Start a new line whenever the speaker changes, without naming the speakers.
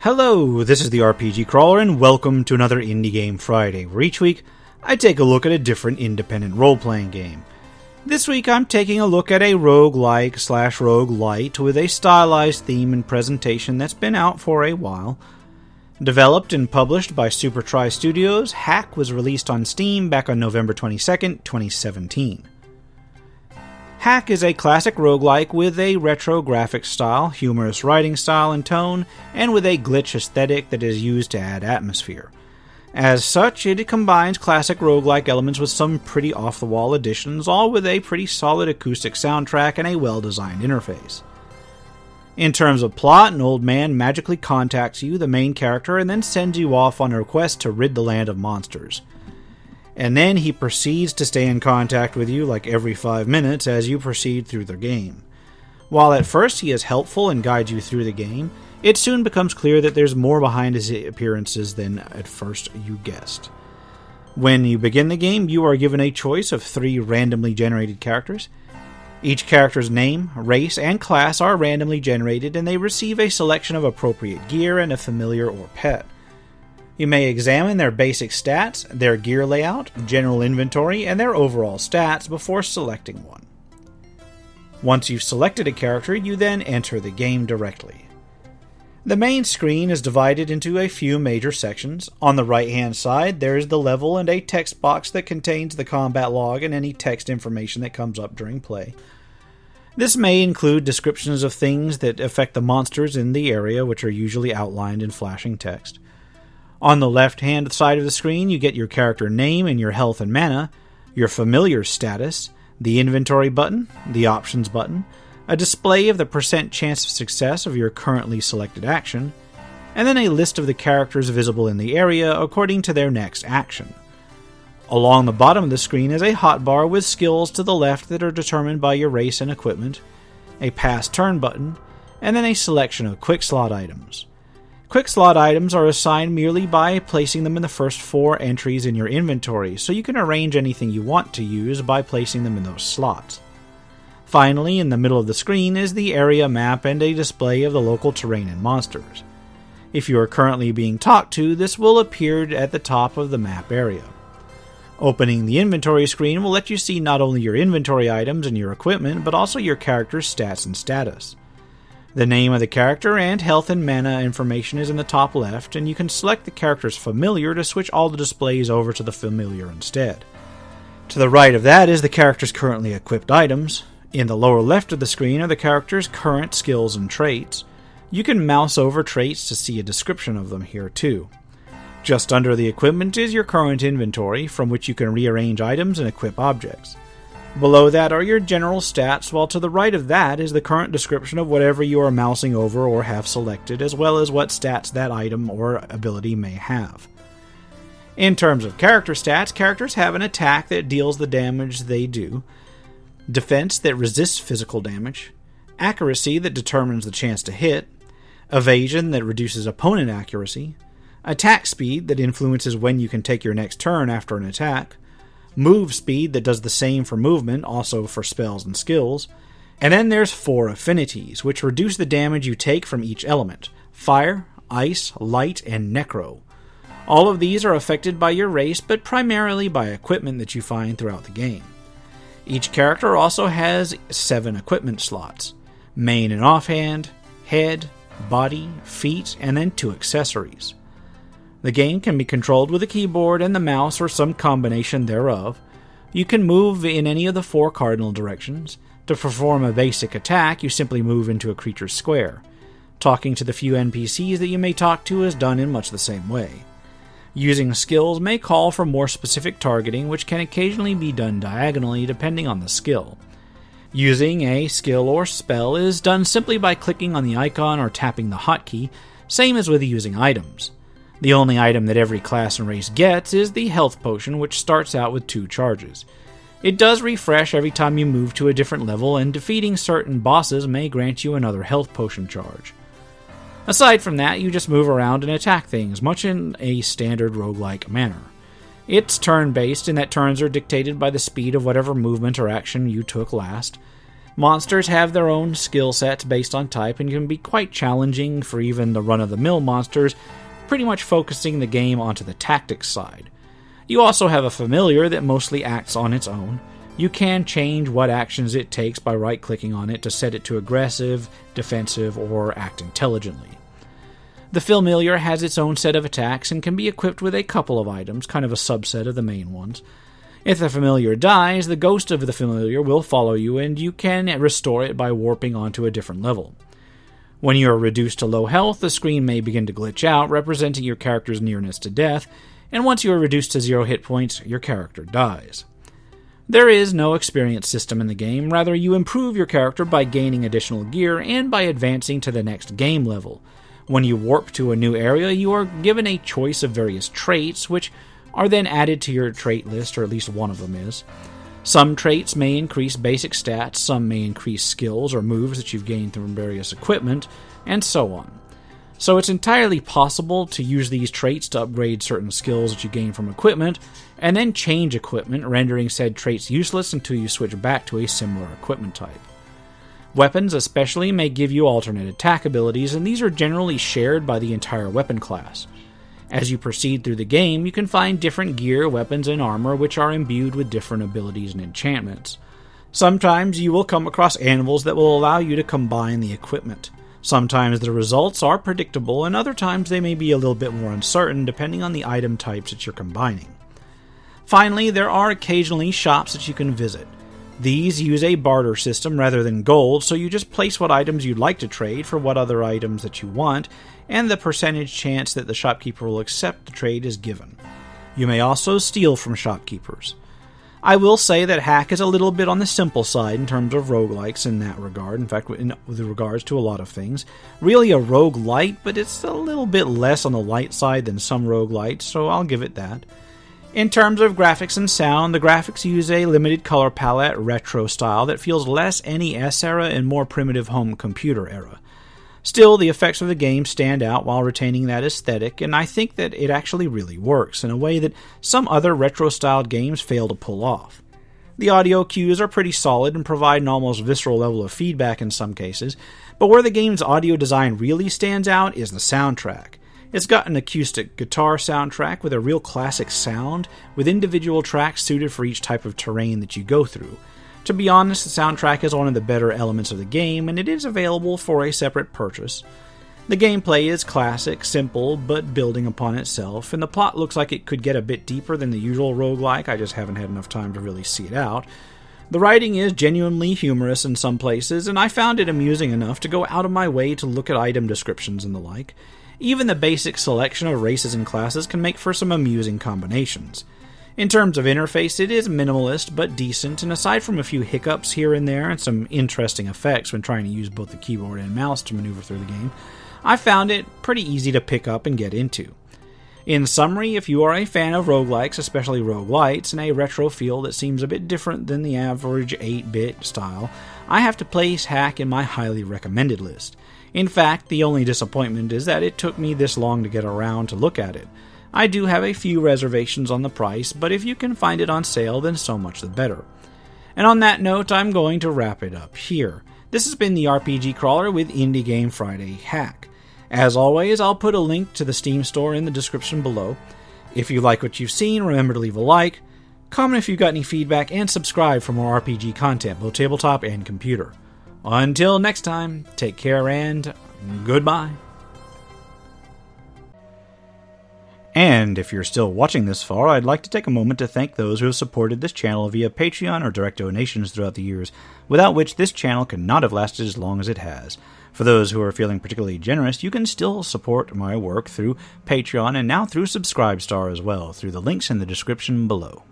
Hello, this is the RPG Crawler, and welcome to another Indie Game Friday, where each week I take a look at a different independent role-playing game. This week I'm taking a look at a roguelike / roguelite with a stylized theme and presentation that's been out for a while. Developed and published by Supertry Studios, Haque was released on Steam back on November 22nd, 2017. Haque is a classic roguelike with a retro graphic style, humorous writing style and tone, and with a glitch aesthetic that is used to add atmosphere. As such, it combines classic roguelike elements with some pretty off-the-wall additions, all with a pretty solid acoustic soundtrack and a well-designed interface. In terms of plot, an old man magically contacts you, the main character, and then sends you off on a quest to rid the land of monsters. And then he proceeds to stay in contact with you like every 5 minutes as you proceed through the game. While at first he is helpful and guides you through the game, it soon becomes clear that there's more behind his appearances than at first you guessed. When you begin the game, you are given a choice of 3 randomly generated characters. Each character's name, race, and class are randomly generated, and they receive a selection of appropriate gear and a familiar or pet. You may examine their basic stats, their gear layout, general inventory, and their overall stats before selecting one. Once you've selected a character, you then enter the game directly. The main screen is divided into a few major sections. On the right-hand side, there is the level and a text box that contains the combat log and any text information that comes up during play. This may include descriptions of things that affect the monsters in the area, which are usually outlined in flashing text. On the left-hand side of the screen, you get your character name and your health and mana, your familiar status, the inventory button, the options button, a display of the % chance of success of your currently selected action, and then a list of the characters visible in the area according to their next action. Along the bottom of the screen is a hotbar with skills to the left that are determined by your race and equipment, a pass turn button, and then a selection of quick slot items. Quick slot items are assigned merely by placing them in the first 4 entries in your inventory, so you can arrange anything you want to use by placing them in those slots. Finally, in the middle of the screen is the area map and a display of the local terrain and monsters. If you are currently being talked to, this will appear at the top of the map area. Opening the inventory screen will let you see not only your inventory items and your equipment, but also your character's stats and status. The name of the character and health and mana information is in the top left, and you can select the character's familiar to switch all the displays over to the familiar instead. To the right of that is the character's currently equipped items. In the lower left of the screen are the character's current skills and traits. You can mouse over traits to see a description of them here too. Just under the equipment is your current inventory, from which you can rearrange items and equip objects. Below that are your general stats, while to the right of that is the current description of whatever you are mousing over or have selected, as well as what stats that item or ability may have. In terms of character stats, characters have an attack that deals the damage they do, defense that resists physical damage, accuracy that determines the chance to hit, evasion that reduces opponent accuracy, attack speed that influences when you can take your next turn after an attack, move speed that does the same for movement, also for spells and skills, and then there's 4 affinities, which reduce the damage you take from each element: fire, ice, light, and necro. All of these are affected by your race, but primarily by equipment that you find throughout the game. Each character also has 7 equipment slots: main and offhand, head, body, feet, and then 2 accessories. The game can be controlled with a keyboard and the mouse or some combination thereof. You can move in any of the 4 cardinal directions. To perform a basic attack, you simply move into a creature's square. Talking to the few NPCs that you may talk to is done in much the same way. Using skills may call for more specific targeting, which can occasionally be done diagonally depending on the skill. Using a skill or spell is done simply by clicking on the icon or tapping the hotkey, same as with using items. The only item that every class and race gets is the health potion, which starts out with 2 charges. It does refresh every time you move to a different level, and defeating certain bosses may grant you another health potion charge. Aside from that, you just move around and attack things, much in a standard roguelike manner. It's turn-based in that turns are dictated by the speed of whatever movement or action you took last. Monsters have their own skill sets based on type and can be quite challenging for even the run-of-the-mill monsters, pretty much focusing the game onto the tactics side. You also have a familiar that mostly acts on its own. You can change what actions it takes by right-clicking on it to set it to aggressive, defensive, or act intelligently. The familiar has its own set of attacks and can be equipped with a couple of items, kind of a subset of the main ones. If the familiar dies, the ghost of the familiar will follow you, and you can restore it by warping onto a different level. When you are reduced to low health, the screen may begin to glitch out, representing your character's nearness to death, and once you are reduced to 0 hit points, your character dies. There is no experience system in the game, rather you improve your character by gaining additional gear and by advancing to the next game level. When you warp to a new area, you are given a choice of various traits, which are then added to your trait list, or at least one of them is. Some traits may increase basic stats, some may increase skills or moves that you've gained from various equipment, and so on. So it's entirely possible to use these traits to upgrade certain skills that you gain from equipment, and then change equipment, rendering said traits useless until you switch back to a similar equipment type. Weapons especially may give you alternate attack abilities, and these are generally shared by the entire weapon class. As you proceed through the game, you can find different gear, weapons, and armor which are imbued with different abilities and enchantments. Sometimes you will come across animals that will allow you to combine the equipment. Sometimes the results are predictable, and other times they may be a little bit more uncertain depending on the item types that you're combining. Finally, there are occasionally shops that you can visit. These use a barter system rather than gold, so you just place what items you'd like to trade for what other items that you want, and the percentage chance that the shopkeeper will accept the trade is given. You may also steal from shopkeepers. I will say that Haque is a little bit on the simple side in terms of roguelikes in that regard, in fact with regards to a lot of things. Really a roguelite, but it's a little bit less on the light side than some roguelites, so I'll give it that. In terms of graphics and sound, the graphics use a limited color palette retro style that feels less NES era and more primitive home computer era. Still, the effects of the game stand out while retaining that aesthetic, and I think that it actually really works in a way that some other retro-styled games fail to pull off. The audio cues are pretty solid and provide an almost visceral level of feedback in some cases, but where the game's audio design really stands out is the soundtrack. It's got an acoustic guitar soundtrack with a real classic sound, with individual tracks suited for each type of terrain that you go through. To be honest, the soundtrack is one of the better elements of the game, and it is available for a separate purchase. The gameplay is classic, simple, but building upon itself, and the plot looks like it could get a bit deeper than the usual roguelike. I just haven't had enough time to really see it out. The writing is genuinely humorous in some places, and I found it amusing enough to go out of my way to look at item descriptions and the like. Even the basic selection of races and classes can make for some amusing combinations. In terms of interface, it is minimalist but decent, and aside from a few hiccups here and there and some interesting effects when trying to use both the keyboard and mouse to maneuver through the game, I found it pretty easy to pick up and get into. In summary, if you are a fan of roguelikes, especially roguelites, and a retro feel that seems a bit different than the average 8-bit style, I have to place Haque in my highly recommended list. In fact, the only disappointment is that it took me this long to get around to look at it. I do have a few reservations on the price, but if you can find it on sale, then so much the better. And on that note, I'm going to wrap it up here. This has been the RPG Crawler with Indie Game Friday Haque. As always, I'll put a link to the Steam store in the description below. If you like what you've seen, remember to leave a like, comment if you've got any feedback, and subscribe for more RPG content, both tabletop and computer. Until next time, take care and goodbye. And if you're still watching this far, I'd like to take a moment to thank those who have supported this channel via Patreon or direct donations throughout the years, without which this channel could not have lasted as long as it has. For those who are feeling particularly generous, you can still support my work through Patreon and now through Subscribestar as well, through the links in the description below.